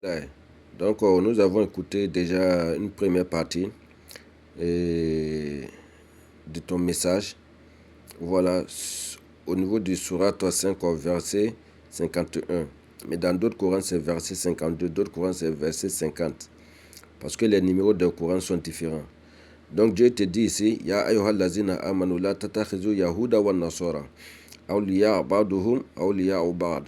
Ouais. Donc, nous avons écouté déjà une première partie et de ton message. Voilà, au niveau du Sourate 5, verset 51. Mais dans d'autres Corans, c'est verset 52, d'autres Corans, c'est verset 50. Parce que les numéros de Coran sont différents. Donc, Dieu te dit ici, Ya ayyuhal lazina amanu la tatakhizu yahuda wa nasara. Awliya ba'duhum awliya ba'd.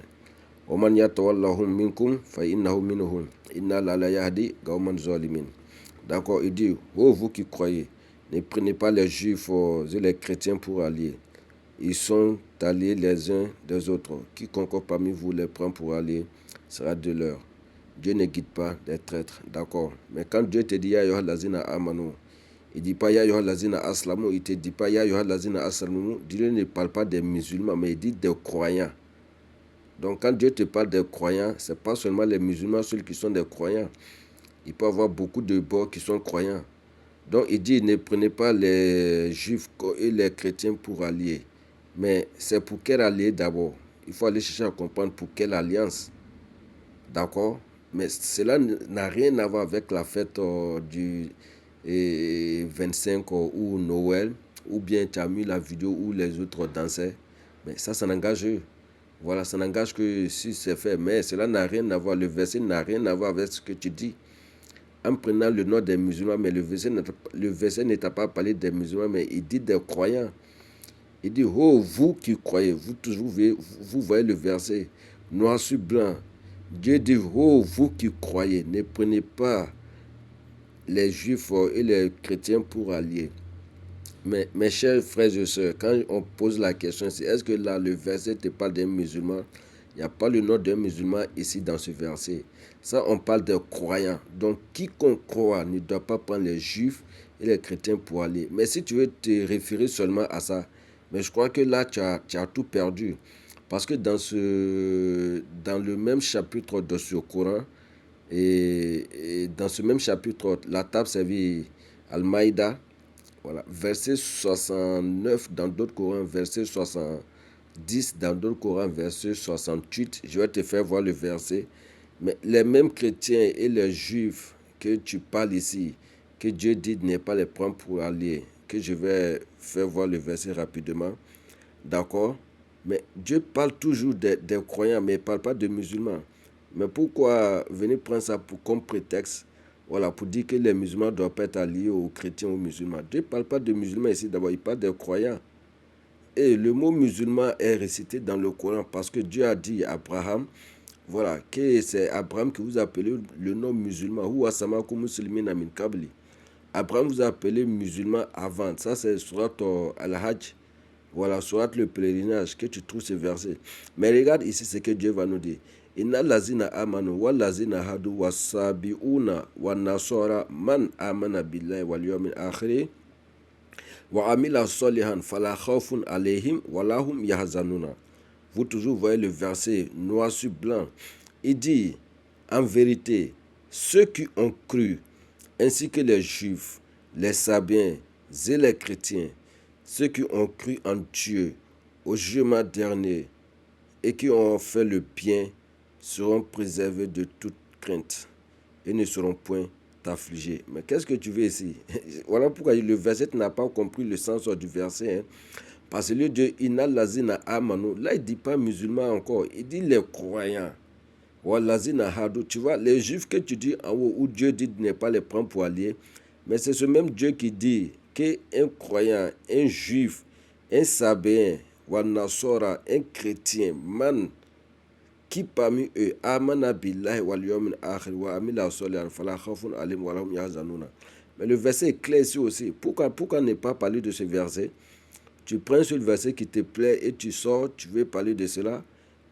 ومن يتولهم منكم فإنه منهم إن الله لا يهدي قوما ظالمين. D'accord, il dit, oh vous qui croyez, ne prenez pas les juifs et les chrétiens pour alliés. Ils sont alliés les uns des autres. Quiconque parmi vous les prend pour alliés sera de leur. Dieu ne guide pas des traîtres. D'accord. Mais quand Dieu te dit Ya ayyuhal lazina amanu, il ne dit pas Ya ayyuhal lazina aslamu, il ne te dit pas Ya ayyuhal lazina aslamu. Dieu ne parle pas des musulmans, mais il dit des croyants. Donc quand Dieu te parle des croyants, ce n'est pas seulement les musulmans, ceux qui sont des croyants. Il peut y avoir beaucoup de bords qui sont croyants. Donc il dit, ne prenez pas les juifs et les chrétiens pour alliés. Mais c'est pour quel allié d'abord? Il faut aller chercher à comprendre pour quelle alliance. D'accord? Mais cela n'a rien à voir avec la fête du 25 ou Noël, ou bien tu as mis la vidéo où les autres dansaient. Mais ça n'engage eux. Voilà, ça n'engage que si c'est fait. Mais cela n'a rien à voir. Le verset n'a rien à voir avec ce que tu dis. En prenant le nom des musulmans, mais le verset ne t'a pas parlé des musulmans, mais il dit des croyants. Il dit, oh, vous qui croyez, vous voyez le verset, noir sur blanc. Dieu dit, oh, vous qui croyez, ne prenez pas les juifs et les chrétiens pour alliés. Mais mes chers frères et sœurs, quand on pose la question, c'est est-ce que là, le verset te parle d'un musulman? Il n'y a pas le nom d'un musulman ici dans ce verset. Ça, on parle de croyants. Donc, quiconque croit ne doit pas prendre les juifs et les chrétiens pour aller. Mais si tu veux te référer seulement à ça, mais je crois que là, tu as tout perdu. Parce que dans le même chapitre de ce Coran, et dans ce même chapitre, la table servie Al-Maïda, voilà, verset 69 dans d'autres Corans, verset 70 dans d'autres Corans, verset 68. Je vais te faire voir le verset. Mais les mêmes chrétiens et les juifs que tu parles ici, que Dieu dit ne pas les prendre pour alliés, que je vais faire voir le verset rapidement. D'accord? Mais Dieu parle toujours des croyants, mais il ne parle pas de musulmans. Mais pourquoi venir prendre ça comme prétexte, voilà, pour dire que les musulmans ne doivent pas être alliés aux chrétiens ou aux musulmans? Dieu ne parle pas de musulmans ici, d'abord, il parle des croyants. Et le mot musulman est récité dans le Coran parce que Dieu a dit à Abraham, voilà, que c'est Abraham qui vous a appelé le nom musulman. Ou asamakum muslimin min kabli. Abraham vous a appelé musulman avant. Ça, c'est surat al-Hajj. Voilà, surat le pèlerinage que tu trouves ce verset. Mais regarde ici ce que Dieu va nous dire. Inna lazina amanu wa lazina hadu wa sabi'una wa nasara man amana billahi wal yawmil akhir wa amila solihan fala khawfun alayhim wa lahum yahzanuna. Vous toujours voyez le verset noir sur blanc. Il dit, en vérité, ceux qui ont cru, ainsi que les juifs, les sabiens et les chrétiens, ceux qui ont cru en Dieu, au jugement dernier, et qui ont fait le bien, seront préservés de toute crainte et ne seront point affligés. Mais qu'est-ce que tu veux ici? Voilà pourquoi le verset n'a pas compris le sens du verset. Hein. Parce que le Dieu, Inna lazina amanu, là il ne dit pas musulman encore, il dit les croyants. Walazina hadu, tu vois, les juifs que tu dis en haut, où Dieu dit de ne pas les prendre pour alliés, mais c'est ce même Dieu qui dit qu'un croyant, un juif, un sabéen, Wanasora, un chrétien, man, qui parmi eux, amana billahi wal yawmin akhir wa amila solihan fala khawfun alayhim wa lahum yahzanuna. Mais le verset est clair ici aussi. Pourquoi ne pas parler de ce verset? Tu prends ce verset qui te plaît et tu sors, tu veux parler de cela,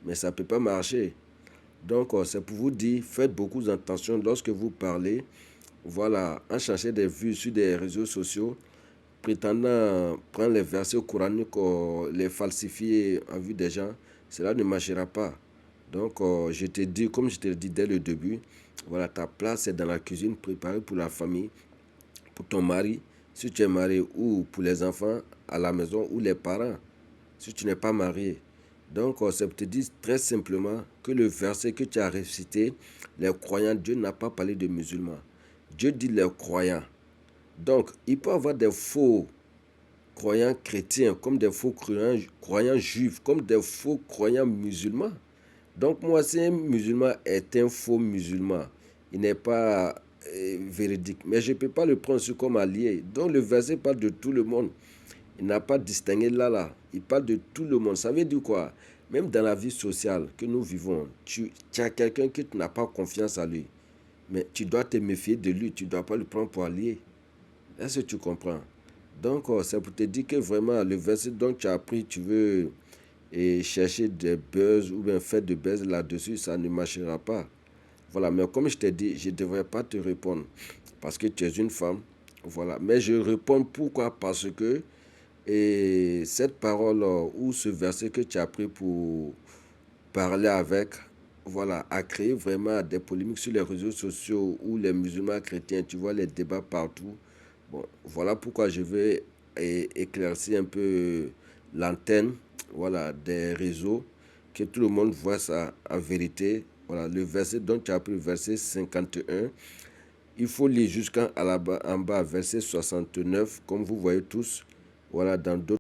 mais ça ne peut pas marcher. Donc, c'est pour vous dire, faites beaucoup attention lorsque vous parlez. Voilà, en cherchant des vues sur des réseaux sociaux, prétendant prendre les versets coraniques, les falsifier en vue des gens, cela ne marchera pas. Donc, je te dis, comme je te l'ai dit dès le début, voilà, ta place est dans la cuisine préparée pour la famille, pour ton mari, si tu es marié, ou pour les enfants à la maison, ou les parents, si tu n'es pas marié. Donc, ça te dit très simplement que le verset que tu as récité, les croyants, Dieu n'a pas parlé de musulmans. Dieu dit les croyants. Donc, il peut y avoir des faux croyants chrétiens, comme des faux croyants juifs, comme des faux croyants musulmans. Donc, moi, si un musulman est un faux musulman, il n'est pas véridique. Mais je ne peux pas le prendre comme allié. Donc, le verset parle de tout le monde. Il n'a pas distingué là. Il parle de tout le monde. Ça veut dire quoi? Même dans la vie sociale que nous vivons, tu as quelqu'un que tu n'as pas confiance à lui. Mais tu dois te méfier de lui. Tu ne dois pas le prendre pour allié. Est-ce que tu comprends? Donc, c'est pour te dire que vraiment, le verset dont tu as appris, tu veux chercher des buzz ou bien faire de buzz là-dessus, ça ne marchera pas. Voilà, mais comme je t'ai dit, je ne devrais pas te répondre parce que tu es une femme. Voilà, mais je réponds pourquoi? Parce que cette parole ou ce verset que tu as pris pour parler avec, voilà, a créé vraiment des polémiques sur les réseaux sociaux où les musulmans chrétiens, tu vois les débats partout. Bon, voilà pourquoi je vais éclaircir un peu l'antenne, voilà, des réseaux, que tout le monde voit ça en vérité. Voilà, le verset dont tu as pris, verset 51, il faut lire jusqu'en bas, verset 69, comme vous voyez tous, voilà, dans d'autres